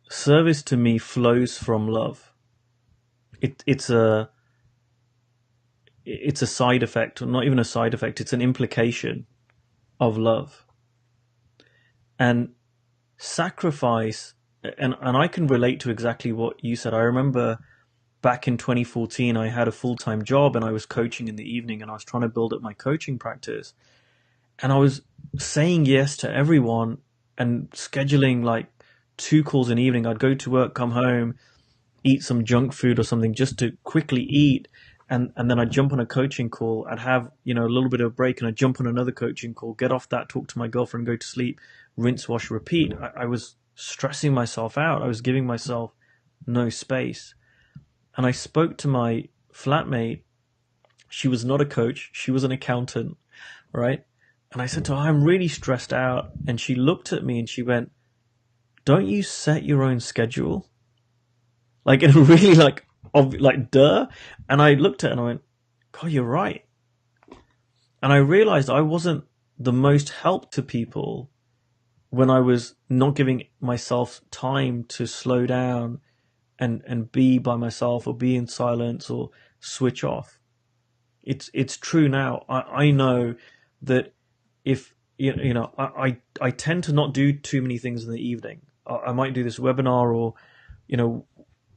service to me flows from love. It's a side effect, or not even a side effect. It's an implication of love. And sacrifice and I can relate to exactly what you said. I remember back in 2014, I had a full-time job and I was coaching in the evening and I was trying to build up my coaching practice. And I was saying yes to everyone and scheduling like 2 calls in the evening. I'd go to work, come home, eat some junk food or something just to quickly eat. And then I'd jump on a coaching call. I'd have, a little bit of a break and I'd jump on another coaching call, get off that, talk to my girlfriend, go to sleep, rinse, wash, repeat. I was stressing myself out. I was giving myself no space. And I spoke to my flatmate. She was not a coach. She was an accountant, right? And I said to her, I'm really stressed out. And she looked at me and she went, don't you set your own schedule? Like, in a really like, duh. And I looked at her and I went, God, you're right. And I realized I wasn't the most help to people when I was not giving myself time to slow down and be by myself or be in silence or switch off. It's true now. I know that if I tend to not do too many things in the evening. I might do this webinar or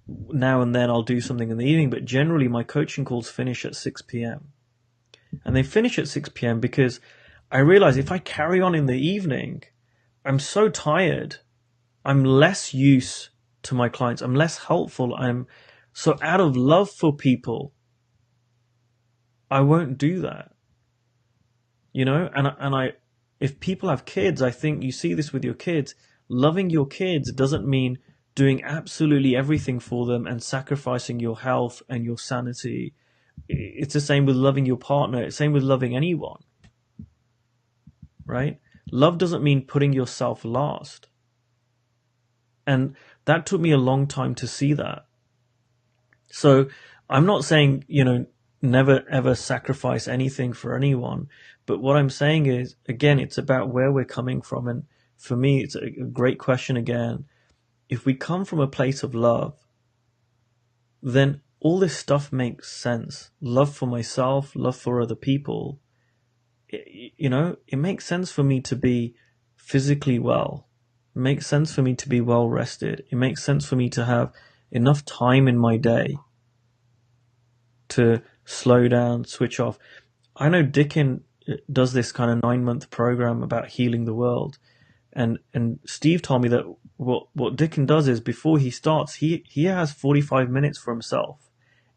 now and then I'll do something in the evening, but generally my coaching calls finish at 6 p.m. And they finish at 6 p.m. because I realize if I carry on in the evening, I'm so tired. I'm less use to my clients. I'm less helpful. I'm so out of love for people, I won't do that. And if people have kids, I think you see this with your kids. Loving your kids doesn't mean doing absolutely everything for them and sacrificing your health and your sanity. It's the same with loving your partner. It's the same with loving anyone, right? Love doesn't mean putting yourself last. And that took me a long time to see that. So I'm not saying, never ever sacrifice anything for anyone. But what I'm saying is, again, it's about where we're coming from. And for me, it's a great question again. If we come from a place of love, then all this stuff makes sense. Love for myself, love for other people. It makes sense for me to be physically well. It makes sense for me to be well rested. It makes sense for me to have enough time in my day to slow down, switch off. I know Dickin does this kind of 9-month program about healing the world. And Steve told me that what Dickin does is before he starts, he has 45 minutes for himself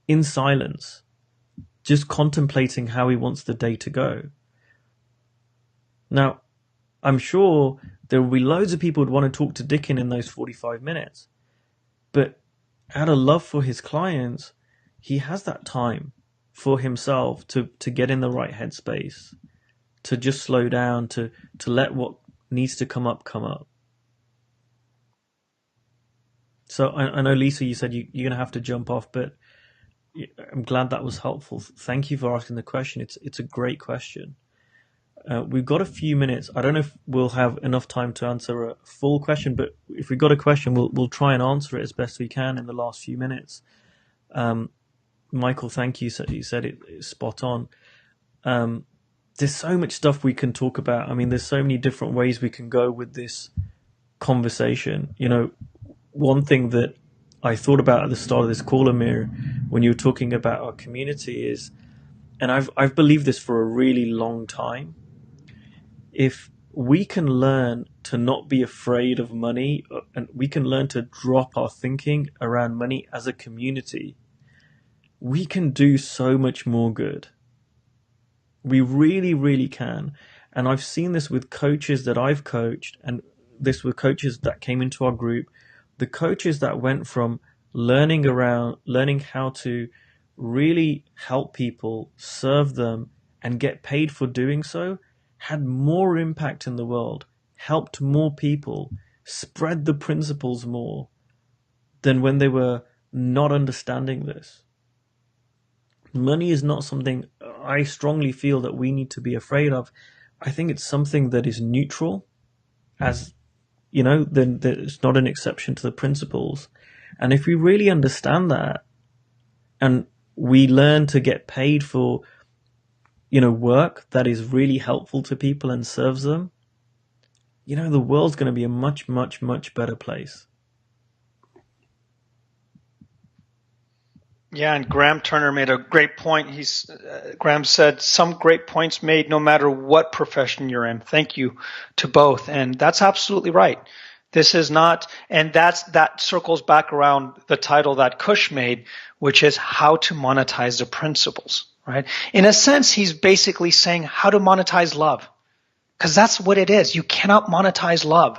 in silence, just contemplating how he wants the day to go. Now, I'm sure there will be loads of people who want to talk to Dickin in those 45 minutes. But out of love for his clients, he has that time for himself to get in the right headspace, to just slow down, to let what needs to come up. So I know, Lisa, you said you're going to have to jump off, but I'm glad that was helpful. Thank you for asking the question. It's a great question. We've got a few minutes. I don't know if we'll have enough time to answer a full question, but if we've got a question, we'll try and answer it as best we can in the last few minutes. Michael, thank you. You said it's spot on. There's so much stuff we can talk about. I mean, there's so many different ways we can go with this conversation. One thing that I thought about at the start of this call, Amir, when you were talking about our community is, and I've believed this for a really long time, if we can learn to not be afraid of money and we can learn to drop our thinking around money as a community, we can do so much more good. We really, really can. And I've seen this with coaches that I've coached, and this with coaches that came into our group. The coaches that went from learning how to really help people, serve them, and get paid for doing so, had more impact in the world, helped more people, spread the principles more than when they were not understanding this. Money is not something I strongly feel that we need to be afraid of. I think it's something that is neutral, as then it's not an exception to the principles. And if we really understand that, and we learn to get paid for, work that is really helpful to people and serves them, the world's going to be a much, much, much better place. Yeah, and Graham Turner made a great point. Graham said, some great points made no matter what profession you're in. Thank you to both. And that's absolutely right. This is not, and that circles back around the title that Kush made, which is how to monetize the principles, right? In a sense, he's basically saying how to monetize love, because that's what it is. You cannot monetize love.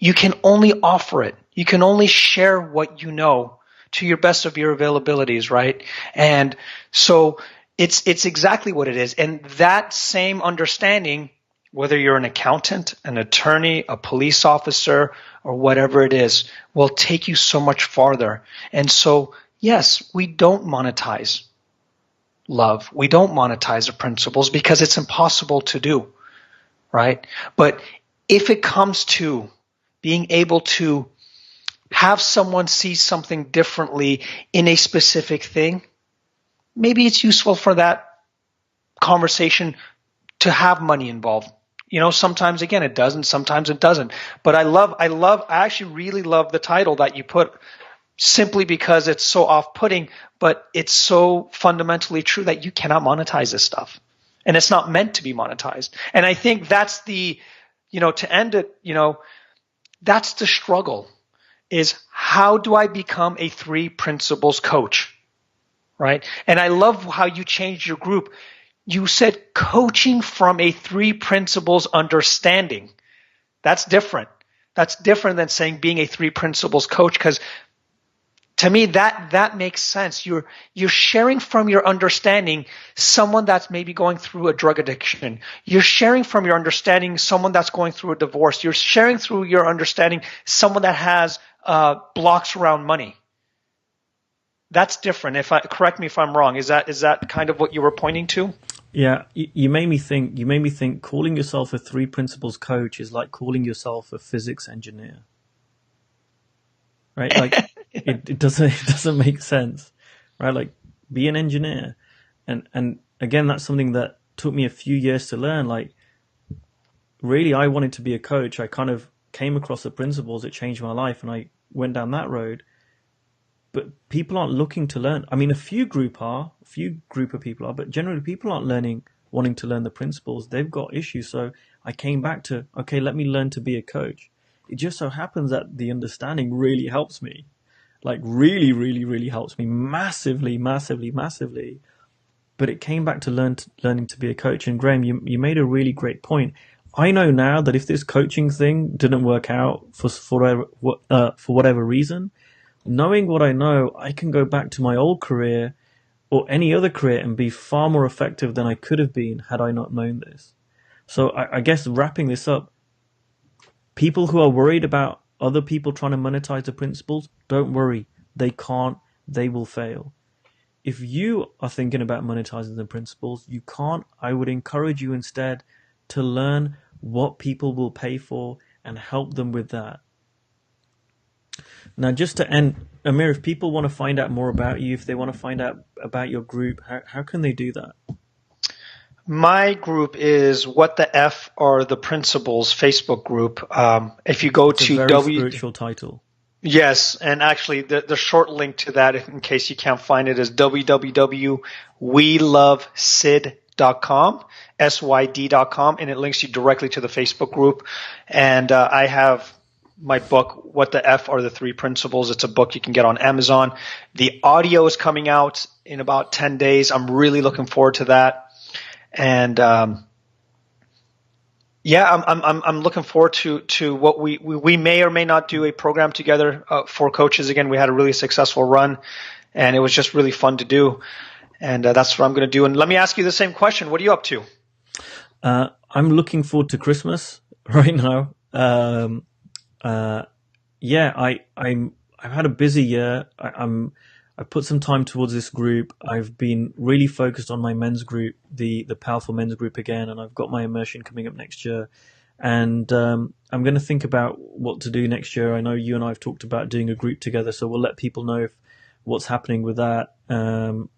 You can only offer it. You can only share what you know to your best of your availabilities, right? And so it's exactly what it is. And that same understanding, whether you're an accountant, an attorney, a police officer, or whatever it is, will take you so much farther. And so, yes, we don't monetize love. We don't monetize the principles because it's impossible to do, right? But if it comes to being able to have someone see something differently in a specific thing, maybe it's useful for that conversation to have money involved. You know, sometimes again it doesn't, sometimes it doesn't. But I actually really love the title that you put, simply because it's so off-putting, but it's so fundamentally true that you cannot monetize this stuff. And it's not meant to be monetized. And I think that's the, to end it, that's the struggle. Is how do I become a 3 principles coach, right? And I love how you changed your group. You said coaching from a 3 principles understanding. That's different. That's different than saying being a 3 principles coach, because to me that makes sense. You're sharing from your understanding someone that's maybe going through a drug addiction. You're sharing from your understanding someone that's going through a divorce. You're sharing through your understanding someone that has blocks around money. That's different. Correct me if I'm wrong. Is that kind of what you were pointing to? Yeah, you made me think. You made me think. Calling yourself a 3 principles coach is like calling yourself a physics engineer, right? Like it doesn't make sense, right? Like, be an engineer, and again, that's something that took me a few years to learn. Like, really, I wanted to be a coach. I kind of came across the principles. It changed my life, and I went down that road. But people aren't looking to learn. I mean, a few group of people are, but generally people aren't wanting to learn the principles. They've got issues. So I came back to, okay, let me learn to be a coach. It just so happens that the understanding really helps me. Like, really, really, really helps me massively, massively, massively. But it came back to learning to be a coach. And Graham, you made a really great point. I know now that if this coaching thing didn't work out for whatever reason, knowing what I know, I can go back to my old career or any other career and be far more effective than I could have been had I not known this. So I guess wrapping this up, people who are worried about other people trying to monetize the principles, don't worry. They can't. They will fail. If you are thinking about monetizing the principles, you can't. I would encourage you instead to learn what people will pay for and help them with that. Now, just to end, Amir, if people want to find out more about you, if they want to find out about your group, how can they do that? My group is What the F Are the Principles Facebook group. If you go It's to a very spiritual title. Yes, and actually the short link to that, in case you can't find it, is www.welovesid.com, SYD.com, and it links you directly to the Facebook group. And I have my book, What the F Are the 3 Principles. It's a book you can get on Amazon. The audio is coming out in about 10 days. I'm really looking forward to that. And I'm looking forward to what we may or may not do a program together for coaches. Again, we had a really successful run, and it was just really fun to do. And that's what I'm going to do. And let me ask you the same question. What are you up to? I'm looking forward to Christmas right now. I've had a busy year. I've put some time towards this group. I've been really focused on my men's group, the powerful men's group again, and I've got my immersion coming up next year. And I'm going to think about what to do next year. I know you and I have talked about doing a group together, so we'll let people know what's happening with that. And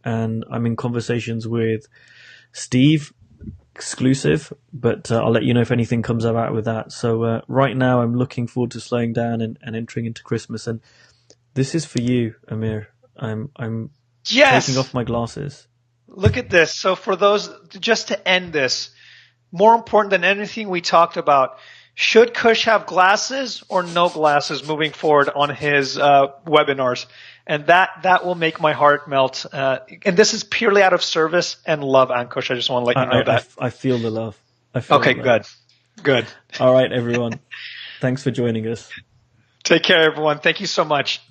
I'm in conversations with Steve, exclusive, but I'll let you know if anything comes about with that. So right now I'm looking forward to slowing down and entering into Christmas. And this is for you, Amir. I'm taking Yes. off my glasses. Look at this. So for those, just to end this, more important than anything we talked about, should Kush have glasses or no glasses moving forward on his webinars? And that will make my heart melt. And this is purely out of service and love, Ankush. I just want to let you know that. I feel the love. I feel Okay, the love. good. All right, everyone. Thanks for joining us. Take care, everyone. Thank you so much.